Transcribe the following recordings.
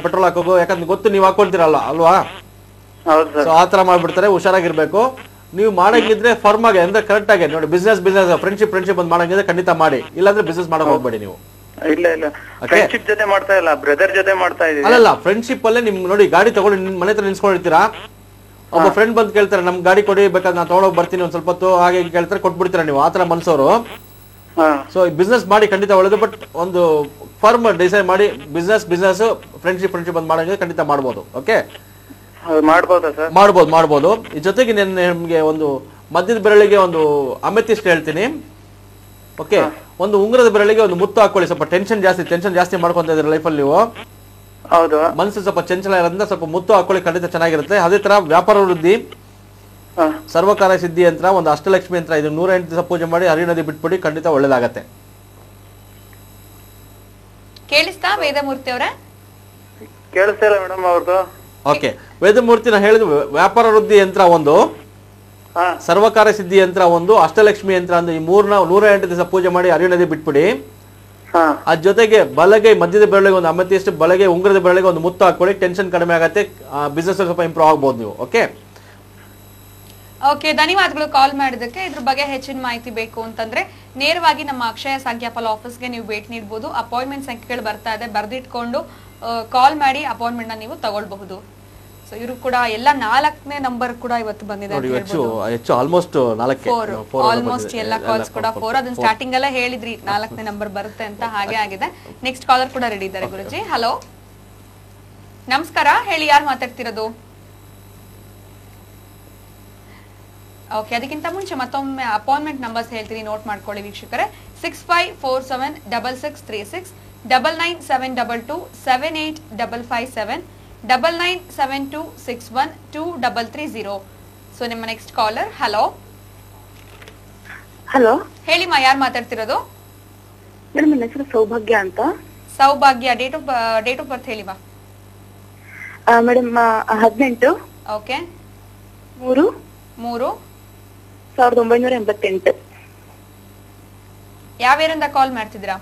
Petrol ಹಾಕೋಗು, ಯಾಕಂದ್ರೆ ಗೊತ್ತು ನೀವು ಹಾಕೊಳ್ತೀರಲ್ಲ ಅಲ್ವಾ. ಹೌದು ಸರ್. ಸೊ ಆತರ ಮಾಡ್ಬಿಡ್ತಾರೆ, ಹುಷಾರಾಗಿರ್ಬೇಕು. ನೀವು ಮಾಡಂಗಿದ್ರೆ ಫರ್ಮ್ ಆಗಿ ಅಂದ್ರೆ ಕರೆಕ್ಟ್ ಆಗಿ ನೋಡಿ, ಬಿಸ್ನೆಸ್ ಫ್ರೆಂಡ್ಶಿಪ್ ಒಂದು ಮಾಡಂಗಿದ್ರೆ ಖಂಡಿತ ಮಾಡಿ, ಇಲ್ಲಾಂದ್ರೆ ಬಿಸ್ನೆಸ್ ಮಾಡಕ್ ಹೋಗ್ಬೇಡಿ ನೀವು. ಇಲ್ಲ ಫ್ರೆಂಡ್ಶಿಪ್ ಜೊತೆ ಮಾಡ್ತಾ ಇಲ್ಲ, ಬ್ರದರ್ ಜೊತೆ ಮಾಡ್ತಾ ಇದೀವಿ. ಅಲ್ಲ ಫ್ರೆಂಡ್ಶಿಪ್ ಅಲ್ಲೇ ನಿಮ್ ನೋಡಿ ಗಾಡಿ ತಗೊಂಡು ನಿಮ್ ಮನೆ ಹತ್ರ ನಿಲ್ಸ್ಕೊಂಡಿರ್ತೀರಾ, ಒಬ್ಬ ಫ್ರೆಂಡ್ ಬಂದ್ ಕೇಳ್ತಾರೆ ನಮ್ ಗಾಡಿ ಕೊಡಿ, ಬೇಕಾದ್ರೆ ನಾನು ತಗೊಂಡೋಗಿ ಬರ್ತೀನಿ ಒಂದ್ ಸ್ವಲ್ಪ ಹೊತ್ತು ಹಾಗೆ ಕೇಳ್ತಾರೆ, ಕೊಟ್ಬಿಡ್ತೀರಾ ನೀವು ಆತರ ಮನ್ಸೋರು. ಸೊ ಬಿಸ್ನೆಸ್ ಮಾಡಿ ಖಂಡಿತ ಒಳ್ಳೇದು, ಬಟ್ ಒಂದು ಫರ್ಮ್ ಡಿಸೈಡ್ ಮಾಡಿ ಬಿಸ್ನೆಸ್ ಫ್ರೆಂಡ್ಶಿಪ್ ಒಂದು ಮಾಡಂಗಿದ್ರೆ ಖಂಡಿತ ಮಾಡ್ಬೋದು. ಓಕೆ, ಮಾಡ್ಬೋದಾ ಸರ್? ಮಾಡ್ಬೋದು. ಈ ಜೊತೆಗೆ ನಾನು ನಿಮ್ಗೆ ಒಂದು ಮಧ್ಯದ ಬೆರಳಿಗೆ ಒಂದು ಅಮೆಥಿಸ್ಟ್ ಹೇಳ್ತೀನಿ. ಓಕೆ, ಒಂದು ಉಂಗುರದ ಬೆರಳಿಗೆ ಒಂದು ಮುತ್ತು ಹಾಕೊಳ್ಳಿ. ಸ್ವಲ್ಪ ಟೆನ್ಷನ್ ಜಾಸ್ತಿ ಮಾಡ್ಕೊಂತ ಇದ್ರೆ ಲೈಫಲ್ಲಿ ನೀವು, ಹೌದು, ಮನಸ್ಸು ಸ್ವಲ್ಪ ಚಂಚಲ ಇರೋದ್ರಿಂದ ಸ್ವಲ್ಪ ಮುತ್ತು ಹಾಕೊಳ್ಳಿ, ಖಂಡಿತ ಚೆನ್ನಾಗಿರುತ್ತೆ. ಅದೇ ತರ ವ್ಯಾಪಾರ ವೃದ್ಧಿ, ಸರ್ವಕಾರ್ಯ ಸಿದ್ಧಿ ಯಂತ್ರ, ಒಂದು ಅಷ್ಟಲಕ್ಷ್ಮಿ ಯಂತ್ರ, ಇದು 108 ದಿವಸ ಪೂಜೆ ಮಾಡಿ ಹರಿ ನದಿ ಬಿಟ್ಬಿಡಿ, ಖಂಡಿತ ಒಳ್ಳೇದಾಗತ್ತೆ. ಕೇಳಿಸ್ತಾ ವೇದಮೂರ್ತಿ ಅವರೇ? ಕೇಳಿಸ್ತಾ ಇಲ್ಲ ಮೇಡಮ್ ಅವ್ರದ್ದು. ಓಕೆ, ವೇದಮೂರ್ತಿ ನಾ ಹೇಳಿದ ವ್ಯಾಪಾರ ವೃದ್ಧಿ ಯಂತ್ರ ಒಂದು, ಸರ್ವಕಾರ್ಯ ಸಿದ್ಧಿ ಯಂತ್ರ ಒಂದು, ಅಷ್ಟಲಕ್ಷ್ಮಿ ಯಂತ್ರ ಒಂದು, ಈ 108 ದಿವಸ ಪೂಜೆ ಮಾಡಿ ಹರಿ ನದಿ ಬಿಟ್ಬಿಡಿ. ಅದ್ ಜೊತೆಗೆ ಬಲಗೈ ಮಧ್ಯದ ಬೆರಳಿಗೆ ಒಂದು ಅಮೆಥಿಸ್ಟ್, ಬಲಗೈ ಉಂಗುರದ ಬೆರಳಿಗೆ ಒಂದು ಮುತ್ತು ಹಾಕೊಳ್ಳಿ, ಟೆನ್ಷನ್ ಕಡಿಮೆ ಆಗತ್ತೆ, ಬಿಸ್ನೆಸ್ ಸ್ವಲ್ಪ ಇಂಪ್ರೂವ್ ಆಗ್ಬೋದು ನೀವು. ಓಕೆ, ಧನ್ಯವಾದಗಳು ಕಾಲ್ ಮಾಡಿದಕ್ಕೆ. ಇದ್ರ ಬಗ್ಗೆ ಹೆಚ್ಚಿನ ಮಾಹಿತಿ ಬೇಕು ಅಂತಂದ್ರೆ ನೇರವಾಗಿ ನಮ್ಮ ಅಕ್ಷಯ ಸಂಖ್ಯಾಫಲ ಆಫೀಸ್ಗೆ ನೀವು ಭೇಟಿ ನೀಡಬಹುದು. ಅಪಾಯಿಂಟ್ಮೆಂಟ್ ಸಂಖ್ಯೆಗಳು ಬರ್ತಾ ಇದೆ, ಬರೆದಿಟ್ಕೊಂಡು ಕಾಲ್ ಮಾಡಿ ಅಪಾಯಿಂಟ್ಮೆಂಟ್ ನ ನೀವು ತಗೊಳ್ಬಹುದು. ಸೊ ಇವರು ಕೂಡ ಎಲ್ಲ 4ನೇ ನಂಬರ್ ಕೂಡ ಇವತ್ತು ಬಂದಿದೆ. ಆಲ್ಮೋಸ್ಟ್ ಎಲ್ಲ ಕಾಲ್ಸ್ ಕೂಡ 4. ಅದನ್ನ ಸ್ಟಾರ್ಟಿಂಗ್ ಎಲ್ಲ ಹೇಳಿದ್ರಿ 4ನೇ ನಂಬರ್ ಬರುತ್ತೆ ಅಂತ, ಹಾಗೆ ಆಗಿದೆ. ನೆಕ್ಸ್ಟ್ ಕಾಲರ್ ಕೂಡ ರೆಡಿ ಇದ್ದಾರೆ ಗುರುಜಿ. ಹಲೋ, ನಮಸ್ಕಾರ, ಹೇಳಿ ಯಾರು ಮಾತಾಡ್ತಿರೋದು? ಓಕೆ, ಅದಕ್ಕಿಂತ ಮುಂಚೆ ಮತ್ತೊಮ್ಮೆ ಅಪಾಯಿಂಟ್ಮೆಂಟ್ ನಂಬರ್ಸ್ ಹೇಳ್ತೀನಿ, ನೋಟ್ ಮಾಡ್ಕೊಳ್ಳಿ ವೀಕ್ಷಕರೇ. 65476636, 9972278557, 9972612330. ಸೊ ನಿಮ್ಮ ನೆಕ್ಸ್ಟ್ ಕಾಲರ್. ಹಲೋ ಹೇಳಿಮ್ಮ, ಯಾರು ಮಾತಾಡ್ತಿರೋದು? ಮೇಡಮ್ ನನ್ನ ಹೆಸರು ಸೌಭಾಗ್ಯ ಅಂತ. ಸೌಭಾಗ್ಯ, ಡೇಟ್ ಆಫ್ ಬರ್ತ್ ಹೇಳಿವಾ? Madam 18 okay 3 1988. ಯಾವ ಏರಿಂದ ಕಾಲ್ ಮಾಡ್ತಿದ್ದೀರಾ?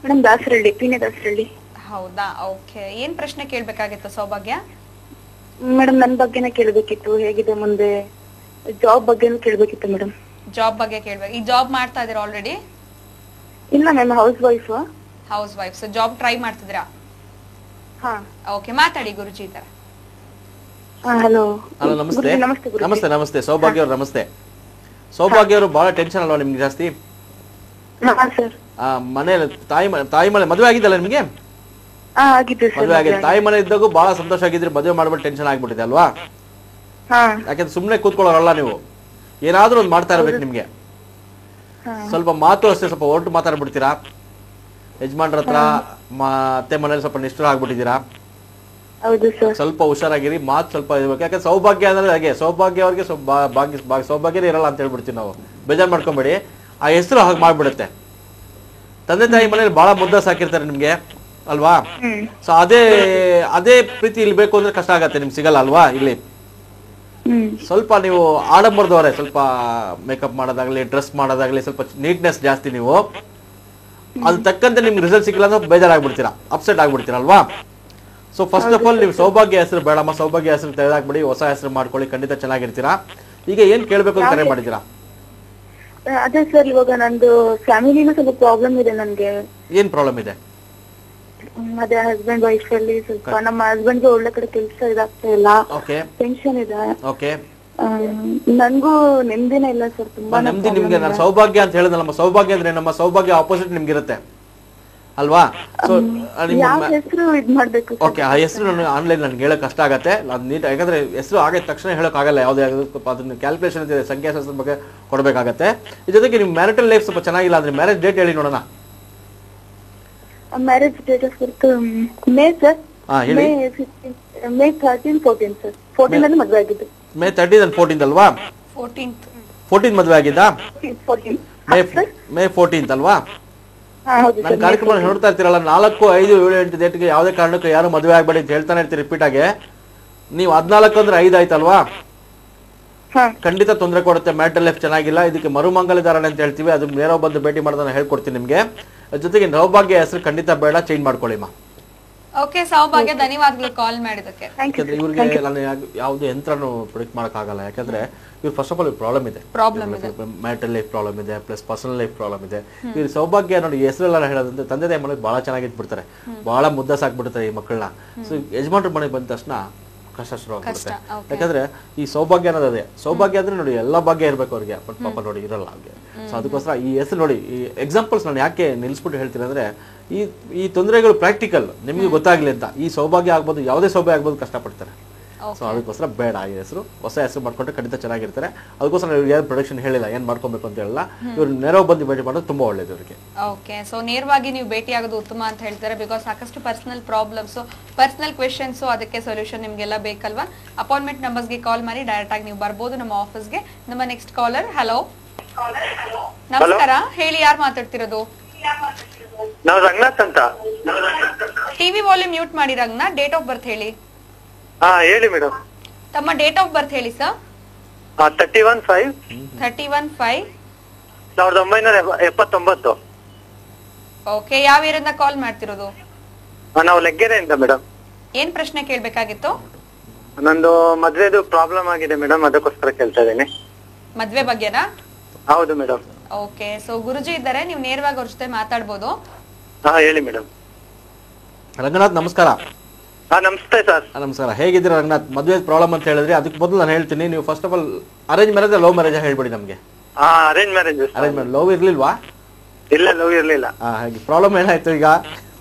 ಮೇಡಮ್ ದಾಸರಳ್ಳಿ, ಪೀಣ್ಯ ದಾಸರಳ್ಳಿ. ಹೌದಾ, ಓಕೆ. ಏನ್ ಪ್ರಶ್ನೆ ಕೇಳ್ಬೇಕಾಗಿತ್ತು ಸೌಭಾಗ್ಯ? ಮೇಡಮ್ ನನ್ನ ಬಗ್ಗೆನೇ ಕೇಳ್ಬೇಕಿತ್ತು, ಹೇಗಿದೆ ಮುಂದೆ ಜಾಬ್ ಬಗ್ಗೆನೂ ಕೇಳ್ಬೇಕಿತ್ತು ಮೇಡಮ್. ಜಾಬ್ ಬಗ್ಗೆ ಕೇಳ್ಬೇಕು. ಈ ಜಾಬ್ ಮಾಡ್ತಾ ಇದೀರಾ ಆಲ್ರೆಡಿ? ಇಲ್ಲ ma'am, house wife. So job try ಮಾಡ್ತಿದ್ದೀರಾ? ಹಾ, ಓಕೆ, ಮಾತಾಡಿ ಗುರುಜಿ ತರ. ಹಲೋ ನಮಸ್ತೆ ಸೌಭಾಗ್ಯ ಅವರು. ನಮಸ್ತೆ ಸೌಭಾಗ್ಯ ಅವರು, ಬಹಳ ಟೆನ್ಷನ್ ಅಲ್ವಾ ನಿಮ್ಗೆ ಜಾಸ್ತಿ? ಮನೇಲಿ ತಾಯಿ ಮನೆ ಮದುವೆ ಆಗಿದ್ದಲ್ಲ ನಿಮ್ಗೆ? ಮದುವೆ ಆಗಿದೆ, ತಾಯಿ ಮನೆ ಇದ್ದಾಗೂ ಬಹಳ ಸಂತೋಷ ಆಗಿದ್ರೆ, ಮದುವೆ ಮಾಡ್ಬಿಟ್ಟು ಟೆನ್ಷನ್ ಆಗ್ಬಿಟ್ಟಿದೆ ಅಲ್ವಾ? ಯಾಕಂದ್ರೆ ಸುಮ್ನೆ ಕೂತ್ಕೊಳ್ಳೋರಲ್ಲ ನೀವು, ಏನಾದ್ರೂ ಒಂದು ಮಾಡ್ತಾ ಇರ್ಬೇಕು ನಿಮ್ಗೆ. ಸ್ವಲ್ಪ ಮಾತು ಅಷ್ಟೇ, ಸ್ವಲ್ಪ ಹೊರಟು ಮಾತಾಡ್ಬಿಡ್ತೀರಾ, ಯಜಮಾನ್ರ ಹತ್ರ ಅತ್ತೆ ಮನೇಲಿ ಸ್ವಲ್ಪ ನಿಷ್ಠುರ ಆಗ್ಬಿಟ್ಟಿದ್ದೀರಾ. ಸ್ವಲ್ಪ ಹುಷಾರಾಗಿರಿ, ಮಾತು ಸ್ವಲ್ಪ ಇರ್ಬೇಕು. ಯಾಕಂದ್ರೆ ಸೌಭಾಗ್ಯ ಅಂದ್ರೆ ಹಾಗೆ, ಸೌಭಾಗ್ಯ ಅವ್ರಿಗೆ ಸೌಭಾಗ್ಯನೇ ಇರಲ್ಲ ಅಂತ ಹೇಳ್ಬಿಡ್ತೀವಿ ನಾವು. ಬೇಜಾರ್ ಮಾಡ್ಕೊಂಬೇಡಿ, ಆ ಹೆಸರು ಹಾಗೆ ಮಾಡ್ಬಿಡುತ್ತೆ. ತಂದೆ ತಾಯಿ ಮನೇಲಿ ಬಹಳ ಮುದ್ದ ಸಾಕಿರ್ತಾರೆ ನಿಮ್ಗೆ ಅಲ್ವಾ? ಸೊ ಅದೇ ಪ್ರೀತಿ ಇಲ್ಲಿ ಬೇಕು ಅಂದ್ರೆ ಕಷ್ಟ ಆಗತ್ತೆ, ನಿಮ್ಗೆ ಸಿಗಲ್ಲ ಅಲ್ವಾ ಇಲ್ಲಿ. ಸ್ವಲ್ಪ ನೀವು ಆಡಂಬರದವರೇ, ಸ್ವಲ್ಪ ಮೇಕಪ್ ಮಾಡೋದಾಗ್ಲಿ, ಡ್ರೆಸ್ ಮಾಡೋದಾಗ್ಲಿ, ಸ್ವಲ್ಪ ನೀಟ್ನೆಸ್ ಜಾಸ್ತಿ ನೀವು. ಅದು ತಕ್ಕಂತೆ ನಿಮ್ಗೆ ರಿಸಲ್ಟ್ ಸಿಕ್ಕಿಲ್ಲ ಅಂದ್ರೆ ಬೇಜಾರಾಗ್ಬಿಡ್ತೀರಾ, ಅಪ್ಸೆಟ್ ಆಗ್ಬಿಡ್ತೀರಾ ಅಲ್ವಾ? ಸೊ ಫಸ್ಟ್ ಆಫ್ ಆಲ್ ನೀವು ಸೌಭಾಗ್ಯ ಹೆಸರು ಬೇಡಮ್ಮ, ಸೌಭಾಗ್ಯ ಹೆಸರು ತೆಗೆದಾಕ್ಬಿಡಿ, ಹೊಸ ಹೆಸರು ಮಾಡ್ಕೊಳ್ಳಿ, ಖಂಡಿತ ಚೆನ್ನಾಗಿರ್ತೀರಾ. ಈಗ ಏನ್ ಕೇಳ್ಬೇಕು ಅಂತ ಕರೆ ಮಾಡಿದ್ದೀರಾ? ಅದೇ ಸರ್, ಇವಾಗ ನಂದು ಫ್ಯಾಮಿಲಿನೂ ಸ್ವಲ್ಪ ಪ್ರಾಬ್ಲಮ್ ಇದೆ ನನ್ಗೆ. ಏನ್ ಪ್ರಾಬ್ಲಮ್ ಇದೆ? ಅದೇ ಹಸ್ಬೆಂಡ್ ವೈಫ್ ಅಲ್ಲಿ ಸ್ವಲ್ಪ, ನಮ್ಮ ಹಸ್ಬೆಂಡ್ಗೆ ಒಳ್ಳೆ ಕಡೆ ಕೆಲಸ ಇದಾಗ್ತಾ ಇಲ್ಲ, ಟೆನ್ಷನ್ ಇದೆ. ನನ್ಗೂ ನೆಮ್ಮದಿನೇ ಇಲ್ಲ ಸರ್, ತುಂಬಾ ನೆಮ್ಮದಿ. ನಿಮ್ಗೆ ನಾನು ಸೌಭಾಗ್ಯ ಅಂತ ಹೇಳಿದ್ರೆ, ನಮ್ಮ ಸೌಭಾಗ್ಯ ಅಂದ್ರೆ ನಮ್ಮ ಸೌಭಾಗ್ಯ ಆಪೋಸಿಟ್ ನಿಮ್ಗೆ ಇರುತ್ತೆ ಅಲ್ವಾ? ಸೊ ಹೆಸರು ಇದ್ ಮಾಡ್ಬೇಕು. ಓಕೆ, ಆ ಹೆಸರು ನನಗೆ ಆನ್ಲೈನ್ ನನ್ಗೆ ಹೇಳಕ್ ಕಷ್ಟ ಆಗತ್ತೆ, ಅದು ನೀಟ್. ಯಾಕಂದ್ರೆ ಹೆಸರು ಆಗಿದ ತಕ್ಷಣ ಹೇಳಕ್ ಆಗಲ್ಲ, ಯಾವುದೇ ಅದನ್ನ ಕ್ಯಾಲ್ಕುಲೇಷನ್ ಇದೆ, ಸಂಖ್ಯಾಶಾಸ್ತ್ರದ ಬಗ್ಗೆ ಕೊಡ್ಬೇಕಾಗತ್ತೆ. ಈ ಜೊತೆಗೆ ನಿಮ್ ಮ್ಯಾರಿಟಲ್ ಲೈಫ್ ಸ್ವಲ್ಪ ಚೆನ್ನಾಗಿಲ್ಲ ಅಂದ್ರೆ ಮ್ಯಾರೇಜ್ ಡೇಟ್ ಹೇಳಿ ನೋಡೋಣ. Marriage date of birth May sir, May 13, 14 sir. 14 ಅಲ್ಲಿ ಮದುವೆ ಆಗಿದ್ದು. ಮೇ 13 and 14 ಅಲ್ವಾ? 14 ಮದುವೆ ಆಗಿದ್ದಾ? ಮೇ 14 ಅಲ್ವಾ? ನನ್ನ ಕಾರ್ಯಕ್ರಮ ನೋಡ್ತಾ ಇರ್ತೀರಲ್ಲ, 4, 5, 7, 8 ಡೇಟ್ಗೆ ಯಾವುದೇ ಕಾರಣಕ್ಕೂ ಯಾರು ಮದುವೆ ಆಗ್ಬೇಡಿ ಅಂತ ಹೇಳ್ತಾನೆ ಇರ್ತೀರಿ ರಿಪೀಟ್ ಆಗಿ. ನೀವು 14 ಅಂದ್ರೆ 5 ಆಯ್ತಲ್ವಾ? ಖಂಡಿತ ತೊಂದರೆ ಕೊಡುತ್ತೆ, ಮ್ಯಾರಿಟಲ್ ಲೈಫ್ ಚೆನ್ನಾಗಿಲ್ಲ. ಇದಕ್ಕೆ ಮರುಮಂಗಲ ಧಾರಣೆ ಅಂತ ಹೇಳ್ತೀವಿ, ಅದು ನೇರ ಬಂದು ಭೇಟಿ ಮಾಡೋದನ್ನ ಹೇಳ್ಕೊಡ್ತೀನಿ ನಿಮ್ಗೆ. ಜೊತೆಗೆ ಸೌಭಾಗ್ಯ ಹೆಸರು ಖಂಡಿತ ಬೇಡ, ಚೇಂಜ್ ಮಾಡ್ಕೊಳ್ಳಿ ಮಾ. ಓಕೆ ಸೌಭಾಗ್ಯ, ಧನ್ಯವಾದಗಳು ಕಾಲ್ ಮಾಡಿದಕ್ಕೆ. ಯಾಕಂದ್ರೆ ಇವ್ರಿಗೆ ನಾನು ಯಾವ್ದು ಯಂತ್ರನೂ ಪ್ರಿಡಿಕ್ಟ್ ಮಾಡಕ್ ಆಗಲ್ಲ. ಯಾಕಂದ್ರೆ ಇವ್ರು ಫಸ್ಟ್ ಆಫ್ ಆಲ್ ಪ್ರಾಬ್ಲಮ್ ಇದೆ, ಮ್ಯಾರಿಟಲ್ ಲೈಫ್ ಪ್ರಾಬ್ಲಮ್ ಇದೆ, ಪ್ಲಸ್ ಪರ್ಸನಲ್ ಲೈಫ್ ಪ್ರಾಬ್ಲಮ್ ಇದೆ. ಇವ್ರು ಸೌಭಾಗ್ಯ ನೋಡಿ ಹೆಸರೆಲ್ಲ ಹೇಳೋದಂದ್ರೆ ತಂದೆ ತಾಯಿ ಮನೆಗೆ ಬಹಳ ಚೆನ್ನಾಗಿಟ್ಬಿಡ್ತಾರೆ, ಬಹಳ ಮುದ್ದಾಸಾಕ್ಬಿಡ್ತಾರೆ ಈ ಮಕ್ಕಳನ್ನ. ಸೊ ಯಜಮಾನ್ರ ಮನೆಗೆ ಬಂದ ತಕ್ಷಣ ಕಷ್ಟ ಶುರು ಆಗ್ಬಿಡುತ್ತೆ. ಯಾಕಂದ್ರೆ ಈ ಸೌಭಾಗ್ಯ ಅನ್ನೋದು ಅದೇ ಸೌಭಾಗ್ಯ ಅಂದ್ರೆ ನೋಡಿ ಎಲ್ಲಾ ಭಾಗ್ಯ ಇರ್ಬೇಕು ಅವ್ರಿಗೆ, ಬಟ್ ಪಾಪ ನೋಡಿ ಇರಲ್ಲ ಅವ್ರಿಗೆ. ಸೊ ಅದಕ್ಕೋಸ್ಕರ ಈ ಹೆಸರು ನೋಡಿ, ಈ ಎಕ್ಸಾಂಪಲ್ಸ್ ನಾನು ಯಾಕೆ ನಿಲ್ಸ್ಬಿಟ್ಟು ಹೇಳ್ತೀನಿ ಅಂದ್ರೆ ಈ ತೊಂದರೆಗಳು ಪ್ರಾಕ್ಟಿಕಲ್ ನಿಮ್ಗೆ ಗೊತ್ತಾಗ್ಲಿ ಅಂತ. ಈ ಸೌಭಾಗ್ಯ ಆಗ್ಬೋದು, ಯಾವುದೇ ಸೌಭಾಗ್ಯ ಆಗ್ಬೋದು, ಕಷ್ಟಪಡ್ತಾರೆ. ಸೊ ಅದಕ್ಕೋಸ್ಕರ ಬೇಡ ಈ ಹೆಸರು, ಹೊಸ ಹೆಸರು ಮಾಡ್ಕೊಂಡ್ರೆ ಖಂಡಿತ ಚೆನ್ನಾಗಿರ್ತಾರೆ. ಅದಕ್ಕೋಸ್ಕರ ಇವ್ರಿಗೆ ಯಾರು ಪ್ರೊಡಕ್ಷನ್ ಹೇಳಿಲ್ಲ, ಏನ್ ಮಾಡ್ಕೊಬೇಕು ಅಂತ ಹೇಳಿಲ್ಲ. ಇವ್ರು ನೇರವಾಗಿ ಬಂದು ಭೇಟಿ ಮಾಡೋದು ತುಂಬಾ ಒಳ್ಳೇದು ಇವರಿಗೆ. ಓಕೆ, ಸೊ ನೇರವಾಗಿ ನೀವು ಭೇಟಿ ಆಗೋದು ಉತ್ತಮ ಅಂತ ಹೇಳ್ತಾರೆ. ಬಿಕಾಸ್ ಸಾಕಷ್ಟು ಪರ್ಸನಲ್ ಪ್ರಾಬ್ಲಮ್ಸ್, ಪರ್ಸನಲ್ ಕ್ವೆಶನ್ಸ್, ಅದಕ್ಕೆ ಸೊಲ್ಯೂಷನ್ ನಿಮ್ಗೆಲ್ಲ ಬೇಕಲ್ವಾ. ಅಪಾಯಿಂಟ್ಮೆಂಟ್ ನಂಬರ್ಸ್ಗೆ ಕಾಲ್ ಮಾಡಿ ಡೈರೆಕ್ಟ್ ಆಗಿ ನೀವು ಬರ್ಬೋದು ನಮ್ಮ ಆಫೀಸ್ಗೆ. ನಮ್ಮ ನೆಕ್ಸ್ಟ್ ಕಾಲರ್. ಹಲೋ, ನಮಸ್ಕಾರ, ಹೇಳಿ ಯಾರು ಮಾತಾಡ್ತಿರೋದು? ನಾವು ರಂಗನಾಥ್ ಅಂತ. ಟಿವಿ ವಾಲ್ಯೂಮ್ ಮ್ಯೂಟ್ ಮಾಡಿ ರಂಗನಾಥ್. ಡೇಟ್ ಆಫ್ ಬರ್ತ್ ಹೇಳಿ. ಹೇಳಿ ಮೇಡಮ್. ತಮ್ಮ ಡೇಟ್ ಆಫ್ ಬರ್ತ್ ಹೇಳಿ ಸರ್. 31/5/1979. ಓಕೆ, ಯಾವ ಏರಿಯಾದಿಂದ ಕಾಲ್ ಮಾಡ್ತಿರೋದು? ನಾವು ಲೆಗ್ಗೆರೆಯಿಂದ ಮೇಡಮ್. ಏನ್ ಪ್ರಶ್ನೆ ಕೇಳ್ಬೇಕಾಗಿತ್ತು? ನಂದು ಮದ್ವೆದು ಪ್ರಾಬ್ಲಮ್ ಆಗಿದೆ ಮೇಡಮ್, ಅದಕ್ಕೋಸ್ಕರ ಕೇಳ್ತಾ ಇದ್ದೀನಿ. ಮದ್ವೆ ಬಗ್ಗೆನಾ? ಹೌದು ಮೇಡಮ್. ಓಕೆ, ಸೊ ಗುರುಜಿ ಇದ್ದಾರೆ, ನೀವು ನೇರವಾಗಿ ಅವ್ರ ಜೊತೆ ಮಾತಾಡ್ಬೋದು. ಹೇಳಿ ಮೇಡಮ್. ರಂಗನಾಥ್ ನಮಸ್ಕಾರ. ನಮಸ್ತೆ ಸರ್. ನಮಸ್ಕಾರ, ಹೇಗಿದ್ದೀರಾ ರಂಗನಾಥ್? ಮದುವೆ ಪ್ರಾಬ್ಲಮ್ ಅಂತ ಹೇಳಿದ್ರೆ ಅದಕ್ಕೆ ಮೊದಲು ನಾನು ಹೇಳ್ತೀನಿ, ನೀವು first of all arrange marriage love marriage ಹೇಳ್ಬಿಡಿ ನಮಗೆ. Arrange marriage. Arrange marriage. Love ಇರ್ಲಿಲ್ವಾ? ಇಲ್ಲ, ಲವ್ ಇರ್ಲಿಲ್ಲ. ಹಾಗೆ ಪ್ರಾಬ್ಲಮ್ ಏನಾಯ್ತು ಈಗ?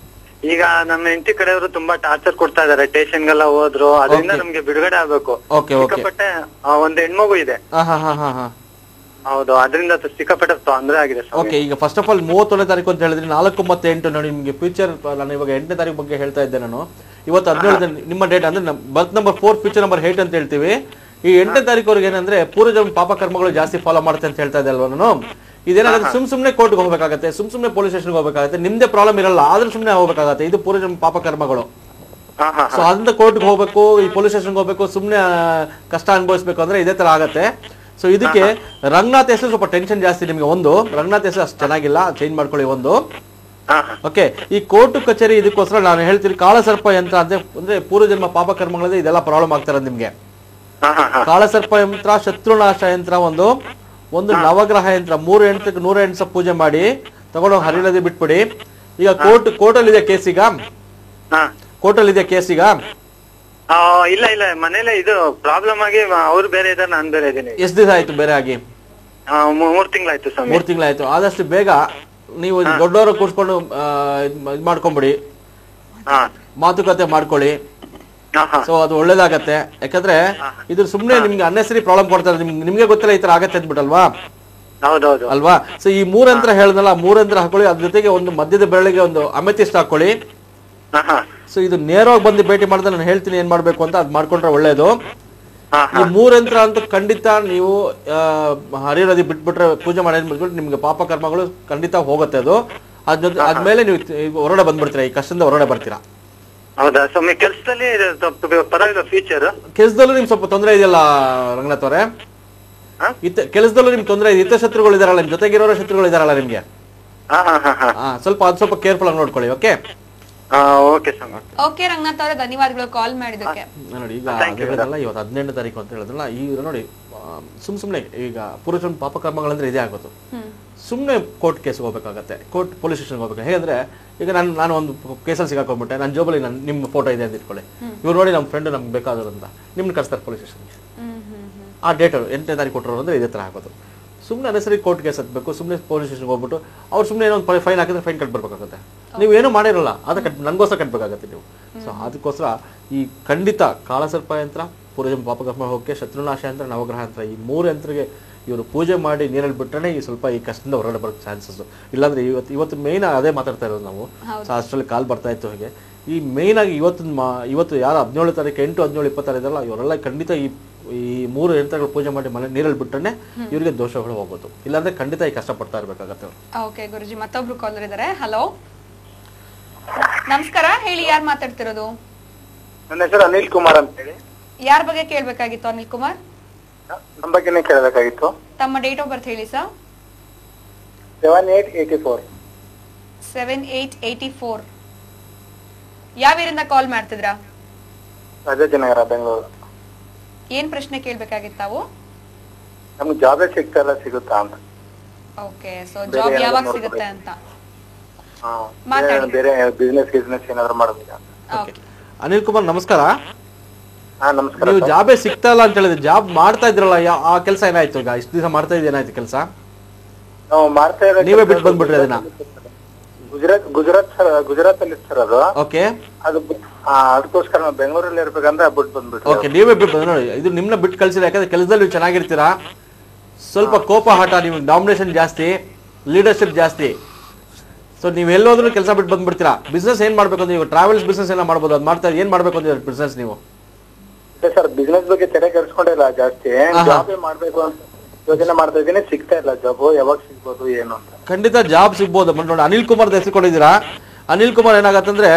ಈಗ ನಮ್ಮ ಹೆಂಡತಿ ಕಡೆಯವರು ತುಂಬಾ ಟಾರ್ಚರ್ ಕೊಡ್ತಾ ಇದಾರೆ, ಸ್ಟೇಷನ್ಗೆಲ್ಲ ಹೋದ್ರು, ಅದರಿಂದ ನಮ್ಗೆ ಬಿಡುಗಡೆ ಆಗ್ಬೇಕು. ಸಿಕ್ಕಾಪಟ್ಟೆ ಒಂದ್ ಹೆಣ್ಮಗು ಇದೆ. ಹೌದು, ಅದರಿಂದ ಸಿಕ್ಕಾಪಟ್ಟೆ ತೊಂದರೆ ಆಗಿದೆ. ಓಕೆ, ಈಗ ಫಸ್ಟ್ ಆಫ್ ಆಲ್ 31ನೇ ತಾರೀಕು ಅಂತ ಹೇಳಿದ್ರೆ 4 ಮತ್ತು 8 ನೋಡಿ ನಿಮಗೆ ಫ್ಯೂಚರ್. ನಾನು ಇವಾಗ 8ನೇ ತಾರೀಕು ಬಗ್ಗೆ ಹೇಳ್ತಾ ಇದ್ದೆ. ನಾನು ಇವತ್ತು 17 ನಿಮ್ಮ ಡೇಟ್ ಅಂದ್ರೆ ಬರ್ತ್ ನಂಬರ್ 4 ಫ್ಯೂಚರ್ ನಂಬರ್ 8 ಅಂತ ಹೇಳ್ತೀವಿ. ಈ 8ನೇ ತಾರೀಕು ಏನಂದ್ರೆ ಪೂರ್ವಜನ್ಮ ಪಾಪ ಕರ್ಮಗಳು ಜಾಸ್ತಿ ಫಾಲೋ ಮಾಡುತ್ತೆ ಅಂತ ಹೇಳ್ತಾ ಇದ್ದೆ ಅಲ್ವಾ ನಾನು. ಇದೇನಾಗುತ್ತೆ, ಸುಮ್ನೆ ಕೋರ್ಟ್ಗೆ ಹೋಗ್ಬೇಕಾಗತ್ತೆ, ಸುಮ್ನೆ ಪೊಲೀಸ್ ಸ್ಟೇಷನ್ಗೆ ಹೋಗ್ಬೇಕಾಗತ್ತೆ. ನಿಮ್ದೇ ಪ್ರಾಬ್ಲಮ್ ಇರಲ್ಲ, ಆದ್ರೂ ಸುಮ್ನೆ ಹೋಗ್ಬೇಕಾಗತ್ತೆ. ಇದು ಪೂರ್ವಜನ್ಮ ಪಾಪ ಕರ್ಮಗಳು. ಸೊ ಅದರಿಂದ ಕೋರ್ಟ್ಗೆ ಹೋಗ್ಬೇಕು, ಈ ಪೊಲೀಸ್ ಸ್ಟೇಷನ್ಗೆ ಹೋಗ್ಬೇಕು, ಸುಮ್ನೆ ಕಷ್ಟ ಅನುಭವಿಸ್ಬೇಕು ಅಂದ್ರೆ ಇದೇ ತರ ಆಗತ್ತೆ. ಸೊ ಇದಕ್ಕೆ ರಂಗನಾಥ್ ಹೆಸರು ಸ್ವಲ್ಪ ಟೆನ್ಷನ್ ಜಾಸ್ತಿ ನಿಮ್ಗೆ. ಒಂದು ರಂಗನಾಥ್ ಹೆಸರು ಅಷ್ಟು ಚೆನ್ನಾಗಿಲ್ಲ, ಚೇಂಜ್ ಮಾಡ್ಕೊಳ್ಳಿ ಒಂದು. ಓಕೆ, ಈ ಕೋರ್ಟ್ ಕಚೇರಿ ಇದಕ್ಕೋಸ್ಕರ ನಾನು ಹೇಳ್ತೀನಿ, ಕಾಳಸರ್ಪ ಯಂತ್ರ ಅಂದ್ರೆ ಪೂರ್ವಜನ್ಮ ಪಾಪ ಕರ್ಮಗಳಿಂದ ಇದೆಲ್ಲ ಪ್ರಾಬ್ಲಮ್ ಆಗ್ತಾರೆ ನಿಮ್ಗೆ. ಕಾಳಸರ್ಪ ಯಂತ್ರ, ಶತ್ರುನಾಶ ಯಂತ್ರ, ಒಂದು ನವಗ್ರಹ ಯಂತ್ರ, 3 ಹೆಣ್ಣಿಗೆ 100 ಹೆಣ್ಸ ಪೂಜೆ ಮಾಡಿ ತಗೊಂಡೋಗಿ ಹರಿಲದೆ ಬಿಟ್ಬಿಡಿ. ಈಗ ಕೋರ್ಟಲ್ಲಿ ಇದೆ ಕೇಸ್. ಈಗ ಕೋರ್ಟಲ್ಲಿ ಇದೆ ಕೇಸ್. ಈಗ ಇಲ್ಲ ಇಲ್ಲ, ಮನೇಲೆ ಇದು ಪ್ರಾಬ್ಲಮ್ ಆಗಿ ಅವ್ರು ಬೇರೆ ಇದ್ದಾರೆ, ನಾನ್ ಬೇರೆ ಇದ್ದೀನಿ. ಎಷ್ಟು ದಿವಸ ಆಯ್ತು ಬೇರೆ ಆಗಿ? 3 ತಿಂಗಳಾಯ್ತು. 3 ತಿಂಗಳಾಯ್ತು. ಆದಷ್ಟು ಬೇಗ ನೀವು ದೊಡ್ಡವರು ಕೂರ್ಸ್ಕೊಂಡು ಇದ್ ಮಾಡ್ಕೊಂಬಿಡಿ, ಮಾತುಕತೆ ಮಾಡ್ಕೊಳ್ಳಿ. ಸೊ ಅದು ಒಳ್ಳೇದಾಗತ್ತೆ. ಯಾಕಂದ್ರೆ ಇದು ಸುಮ್ನೆ ನಿಮ್ಗೆ ಅನ್ನೆಸರಿ ಪ್ರಾಬ್ಲಮ್ ಕೊಡ್ತಾರೆ. ನಿಮ್ಗೆ ಗೊತ್ತಿಲ್ಲ ಈ ತರ ಆಗತ್ತೆ ಅಂದ್ಬಿಟ್ಟಲ್ವಾ ಅಲ್ವಾ? ಸೊ ಈ 3 ಯಂತ್ರ ಹೇಳ್ದಲ್ಲ, 3 ಯಂತ್ರ ಹಾಕೊಳ್ಳಿ. ಅದ್ರ ಜೊತೆಗೆ ಒಂದು ಮಧ್ಯದ ಬೆರಳಿಗೆ ಒಂದು ಅಮೆಥಿಸ್ಟ್ ಹಾಕೊಳ್ಳಿ. ಸೊ ಇದು ನೇರವಾಗಿ ಬಂದು ಭೇಟಿ ಮಾಡಿದ್ರೆ ನಾನು ಹೇಳ್ತೀನಿ ಏನ್ ಮಾಡ್ಬೇಕು ಅಂತ, ಅದ್ ಮಾಡ್ಕೊಂಡ್ರೆ ಒಳ್ಳೇದು. ಈ 3 ಯಂತ್ರ ಅಂತೂ ಖಂಡಿತ ನೀವು ಹರಿಯರದಿ ಬಿಟ್ಬಿಟ್ರೆ, ಪೂಜೆ ಮಾಡಿ ನಿಮ್ಗೆ ಪಾಪ ಕರ್ಮಗಳು ಖಂಡಿತ ಹೋಗುತ್ತೆ. ಅದು ಅದ್ಮೇಲೆ ನೀವು ಹೊರಗಡೆ ಬಂದ್ಬಿಡ್ತೀರಾ, ಈ ಕಷ್ಟದಿಂದ ಹೊರಗಡೆ ಬರ್ತೀರಾ. ಕೆಲಸದಲ್ಲೂ ನಿಮ್ಗೆ ಸ್ವಲ್ಪ ತೊಂದರೆ ಇದೆಯಲ್ಲ ರಂಗನಾಥ್ ಅವರೇ? ಕೆಲಸದಲ್ಲೂ ನಿಮ್ಗೆ ತೊಂದರೆ ಇದೆ, ಹಿತಶತ್ರುಗಳು ಇದಾರಲ್ಲ, ನಿಮ್ ಜೊತೆಗಿರೋ ಶತ್ರುಗಳು ಇದಾರಲ್ಲ ನಿಮ್ಗೆ. ಸ್ವಲ್ಪ ಕೇರ್ಫುಲ್ ಆಗಿ ನೋಡ್ಕೊಳ್ಳಿ. ಓಕೆ ಓಕೆ ರಂಗನಾಥ್ ಅವರೇ, ಧನ್ಯವಾದಗಳು ಕಾಲ್ ಮಾಡಿದಕ್ಕೆ. ನೋಡಿ ಈಗ ಹೇಳಿದ್ರಲ್ಲ, ಇವತ್ತು 18ನೇ ತಾರೀಕು ಅಂತ ಹೇಳಿದ್ರಲ್ಲ, ಈಗ ನೋಡಿ ಸುಮ್ನೆ ಈಗ ಪುರುಷನ ಪಾಪಕರ್ಮಗಳಂದ್ರೆ ಇದೇ ಆಗೋದು. ಸುಮ್ನೆ ಕೋರ್ಟ್ ಕೇಸ್ ಹೋಗ್ಬೇಕಾಗತ್ತೆ, ಕೋರ್ಟ್ ಪೊಲೀಸ್ ಸ್ಟೇಷನ್ ಹೋಗ್ಬೇಕು. ಹೇಗಂದ್ರೆ ಈಗ ನಾನು ಒಂದು ಕೇಸಲ್ಲಿ ಸಿಗಾಕೊಂಡ್ಬಿಟ್ಟೆ, ನನ್ನ ಜೋಬಲ್ಲಿ ನಿಮ್ಮ ಫೋಟೋ ಇದೆ ಅಂತ ಇಟ್ಕೊಳ್ಳಿ. ಇವ್ರು ನೋಡಿ ನಮ್ಮ ಫ್ರೆಂಡ್ ನಮ್ಗೆ ಬೇಕಾದ್ರು ಅಂತ ನಿಮ್ಗೆ ಕಳಿಸ್ತಾರೆ ಪೊಲೀಸ್ ಸ್ಟೇಷನ್ಗೆ. ಆ ಡೇಟ್ 8ನೇ ತಾರೀಕು ಕೊಟ್ಟರು ಅಂದ್ರೆ ಇದೇ ತರ ಆಗೋದು. ಸುಮ್ಮನೆ ಅನ್ನೆಸರಿ ಕೋರ್ಟ್ ಕೇಸ್ ಹತ್ಬೇಕು, ಸುಮ್ಮನೆ ಪೊಲೀಸ್ ಸ್ಟೇಷನ್ಗೆ ಹೋಗ್ಬಿಟ್ಟು ಅವ್ರು ಸುಮ್ಮನೆ ಏನೋ ಒಂದು ಫೈನ್ ಹಾಕಿದ್ರೆ ಫೈನ್ ಕಟ್ಬರ್ಬೇಕಾಗುತ್ತೆ. ನೀವು ಏನೂ ಮಾಡಿರಲ್ಲ, ಅದಕ್ಕೆ ನನಗೋಸ್ಕರ ಕಟ್ಬೇಕಾಗತ್ತೆ ನೀವು. ಸೊ ಅದಕ್ಕೋಸ್ಕರ ಈ ಖಂಡಿತ ಕಾಳಸರ್ಪ ಯಂತ್ರ, ಪೂರ್ವಜನ್ಮ ಪಾಪಕರ್ಮ ಹೋಗಕ್ಕೆ, ಶತ್ರುನಾಶ ಯಂತ್ರ, ನವಗ್ರಹ ಯಂತ್ರ, ಈ 3 ಯಂತ್ರಗೆ ಇವರು ಪೂಜೆ ಮಾಡಿ ನೀರಲ್ಲಿ ಬಿಟ್ಟರೆ ಈ ಸ್ವಲ್ಪ ಈ ಕಷ್ಟದಿಂದ ಹೊರಗಡೆ ಬರೋಕ್ಕೆ ಚಾನ್ಸಸ್. ಇಲ್ಲಾಂದ್ರೆ ಇವತ್ತು ಮೇಯ್ನ್ ಅದೇ ಮಾತಾಡ್ತಾ ಇರೋದು ನಾವು. ಸೊ ಅಷ್ಟರಲ್ಲಿ ಕಾಲ್ ಬರ್ತಾ ಇತ್ತು. ಹಾಗೆ ಈ ಮೇಯ್ನ್ ಆಗಿ ಇವತ್ತು ಯಾರು 17 ತಾರೀಕು 8, 17, 26 ಇದೆಲ್ಲ, ಇವರೆಲ್ಲ ಖಂಡಿತ ಈ 3 ಯಂತ್ರಗಳು ಪೂಜೆ ಮಾಡಿ ಮನೆ ನೀರಲ್ಲಿ ಬಿಟ್ಟರೆ ಇವರಿಗೆ ದೋಷಗಳು ಹೋಗೋದು. ಇಲ್ಲಾಂದ್ರೆ ಖಂಡಿತ ಈ ಕಷ್ಟಪಡ್ತಾ ಇರ್ಬೇಕಾಗತ್ತೆ. ಓಕೆ ಗುರುಜಿ, ಮತ್ತೊಬ್ರು ಕಾಲರ್ ಇದ್ದಾರೆ. ಹಲೋ ನಮಸ್ಕಾರ, ಹೇಳಿ ಯಾರು ಮಾತಾಡ್ತಿರೋದು? ನನ್ನ ಹೆಸರು ಅನಿಲ್ ಕುಮಾರ್ ಅಂತ ಹೇಳಿ. ಯಾರ ಬಗ್ಗೆ ಕೇಳ್ಬೇಕಾಗಿತ್ತು ಅನಿಲ್ ಕುಮಾರ್? ನಮ್ಮ ಬಗ್ಗೆನೇ ಕೇಳಬೇಕಾಗಿತ್ತು. ತಮ್ಮ ಡೇಟ್ ಆಫ್ ಬರ್ತ್ ಹೇಳಿ ಸರ್. 7884. 7884. ಯಾವ ಏರಿಂದ ಕಾಲ್ ಮಾಡ್ತಿದ್ರಾ? ರಾಜಾಜಿನಗರ, ಬೆಂಗಳೂರು. ಏನ್ ಪ್ರಶ್ನೆ ಕೇಳ್ಬೇಕಾಗಿತ್ತು ತಾವು? ನಮ್ಗೆ ಜಾಬೇ ಸಿಗುತ್ತಾ ಅಂತ. ಓಕೆ, ಸೊ ಜಾಬ್ ಯಾವಾಗ ಸಿಗುತ್ತೆ ಅಂತ ಬೇರೆ ಬಿಸ್ನೆಸ್ ಏನಾದ್ರು ಮಾಡೋದಿಲ್ಲ. ಅನಿಲ್ ಕುಮಾರ್ ನಮಸ್ಕಾರ. ನಮಸ್ಕಾರ. ನೀವು ಜಾಬೇ ಸಿಗ್ತಾ ಇಲ್ಲ ಅಂತ ಹೇಳಿದ್ರೆ ಜಾಬ್ ಮಾಡ್ತಾ ಇದ್ರಲ್ಲ, ಆ ಕೆಲಸ ಏನಾಯ್ತು? ಈಗ ಇಷ್ಟು ದಿವಸ ಮಾಡ್ತಾ ಇದ್ದು ಏನಾಯ್ತು ಕೆಲಸ? ನಾವು ಮಾಡ್ತಾ ಇರೋ ನೀವೇ ಬಿಟ್ಟು ಬಂದ್ಬಿಟ್ರಿ ಅದನ್ನ? ಗುಜರಾತ್ ಅಲ್ಲಿ ಸರ್ ಅದು. ಓಕೆ, ಅದು ಅದಕ್ಕೋಸ್ಕರ ನಾವು ಬೆಂಗಳೂರಲ್ಲಿ ಇರ್ಬೇಕಂದ್ರೆ ಬಿಟ್ಟು ಬಂದ್ಬಿಟ್ಟು. ಓಕೆ, ನೀವೇ ಬಿಟ್ಟು ಬಂದ್ ನೋಡಿ. ಇದು ನಿಮ್ನ ಬಿಟ್ಟು ಕಳ್ಸಿಲ್ಲ, ಯಾಕಂದ್ರೆ ಕೆಲಸದಲ್ಲಿ ನೀವು ಚೆನ್ನಾಗಿರ್ತೀರಾ. ಸ್ವಲ್ಪ ಕೋಪ ಹಠ, ನಿಮ್ಗೆ ಡಾಮಿನೇಷನ್ ಜಾಸ್ತಿ, ಲೀಡರ್ಶಿಪ್ ಜಾಸ್ತಿ. ಸೊ ನೀವು ಎಲ್ಲೋದ್ರೂ ಕೆಲಸ ಬಿಟ್ಟು ಬಂದ್ಬಿಡ್ತೀರಾ. ಬಿಸ್ನೆಸ್ ಏನ್ ಮಾಡ್ಬೇಕು ಅಂದ್ರೆ, ನೀವು ಟ್ರಾವೆಲ್ಸ್ ಬಿಸ್ನೆಸ್ ಎಲ್ಲ ಮಾಡ್ಬೋದು, ಅದು ಮಾಡ್ತಾ ಏನ್ ಮಾಡ್ಬೇಕು ಅಂದ್ರೆ ಬಿಸ್ನೆಸ್ ನೀವು? ಸರ್ ಬಿಸ್ನೆಸ್ ಬಗ್ಗೆ ತಲೆ ಕೆಡಿಸ್ಕೊಂಡಿಲ್ಲ ಜಾಸ್ತಿ. ಜಾಬ್ ಮಾಡ್ಬೇಕು ಅಂತ ಯೋಚನೆ ಮಾಡ್ತಾ ಇದ್ದೀನಿ, ಸಿಗ್ತಾ ಇಲ್ಲ ಜಾಬ್. ಯಾವಾಗ ಸಿಗ್ಬೋದು ಏನು ಅಂತ. ಖಂಡಿತ ಜಾಬ್ ಸಿಗ್ಬೋದು. ನೋಡಿ, ಅನಿಲ್ ಕುಮಾರ್ ಹೆಸರು ಕೊಟ್ಟಿದ್ದೀರಾ. ಅನಿಲ್ ಕುಮಾರ್ ಏನಾಗತ್ತಂದ್ರೆ,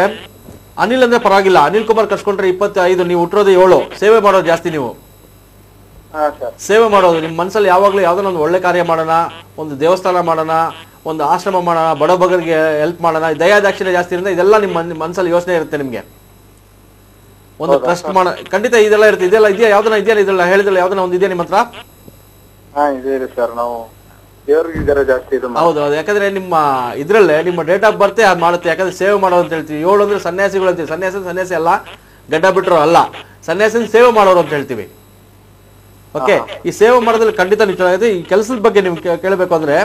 ಅನಿಲ್ ಅಂದ್ರೆ ಪರವಾಗಿಲ್ಲ, ಅನಿಲ್ ಕುಮಾರ್ ಕರ್ಸ್ಕೊಂಡ್ರೆ 25, ನೀವು ಹುಟ್ಟಿರೋದು 7. ಸೇವೆ ಮಾಡೋದು ಜಾಸ್ತಿ ನೀವು. ಸೇವೆ ಮಾಡೋದು ನಿಮ್ಮ ಮನಸ್ಸಲ್ಲಿ ಯಾವಾಗಲೂ ಯಾವ್ದೋ ಒಂದು ಒಳ್ಳೆ ಕಾರ್ಯ ಮಾಡೋಣ, ಒಂದು ದೇವಸ್ಥಾನ ಮಾಡೋಣ, ಒಂದು ಆಶ್ರಮ ಮಾಡೋಣ, ಬಡಬಗರಿಗೆ ಹೆಲ್ಪ್ ಮಾಡೋಣ, ದಯಾದಾಕ್ಷಿಣ್ಯ ಜಾಸ್ತಿ ಇರುತ್ತೆ. ಇದೆಲ್ಲ ನಿಮ್ಮ ಮನಸ್ಸಲ್ಲಿ ಯೋಚನೆ ಇರುತ್ತೆ ನಿಮ್ಗೆ. ಒಂದು ಟ್ರಸ್ಟ್ ಮಾಡ, ಖಂಡಿತ ಇದೆಲ್ಲ ಇರುತ್ತೆ. ಇದೆಲ್ಲ ಇದೆಯಾ? ಯಾವ್ದನ್ನ ಇದೆಯಲ್ಲ, ಇದೆಲ್ಲ ಹೇಳಿದ್ರಲ್ಲ, ಯಾವ್ದನ್ನ ಒಂದು ಇದೆಯಾ ನಿಮ್ಮ ಹತ್ರ? ಸರ್ ನಾವು ಹೌದು, ಯಾಕಂದ್ರೆ ನಿಮ್ಮ ಇದ್ರಲ್ಲೇ ನಿಮ್ಮ ಡೇಟ್ ಆಫ್ ಬರ್ತ್ ಮಾಡುತ್ತೆ. ಯಾಕಂದ್ರೆ ಸೇವೆ ಮಾಡೋದು ಅಂತ ಹೇಳ್ತೀವಿ. 7 ಅಂದ್ರೆ ಸನ್ಯಾಸಿಗಳು ಅಂತೀವಿ. ಸನ್ಯಾಸಿ ಅಲ್ಲ, ಗಡ್ಡ ಬಿಟ್ಟರು ಅಲ್ಲ, ಸನ್ಯಾಸಿನ ಸೇವೆ ಮಾಡೋರು ಅಂತ ಹೇಳ್ತೀವಿ. ಓಕೆ, ಈ ಸೇವೆ ಮಾಡೋದ್ರಲ್ಲಿ ಖಂಡಿತ ನೀವು ಚೆನ್ನಾಗಿದೆ. ಈ ಕೆಲಸದ ಬಗ್ಗೆ ನೀವು ಕೇಳಬೇಕು ಅಂದ್ರೆ,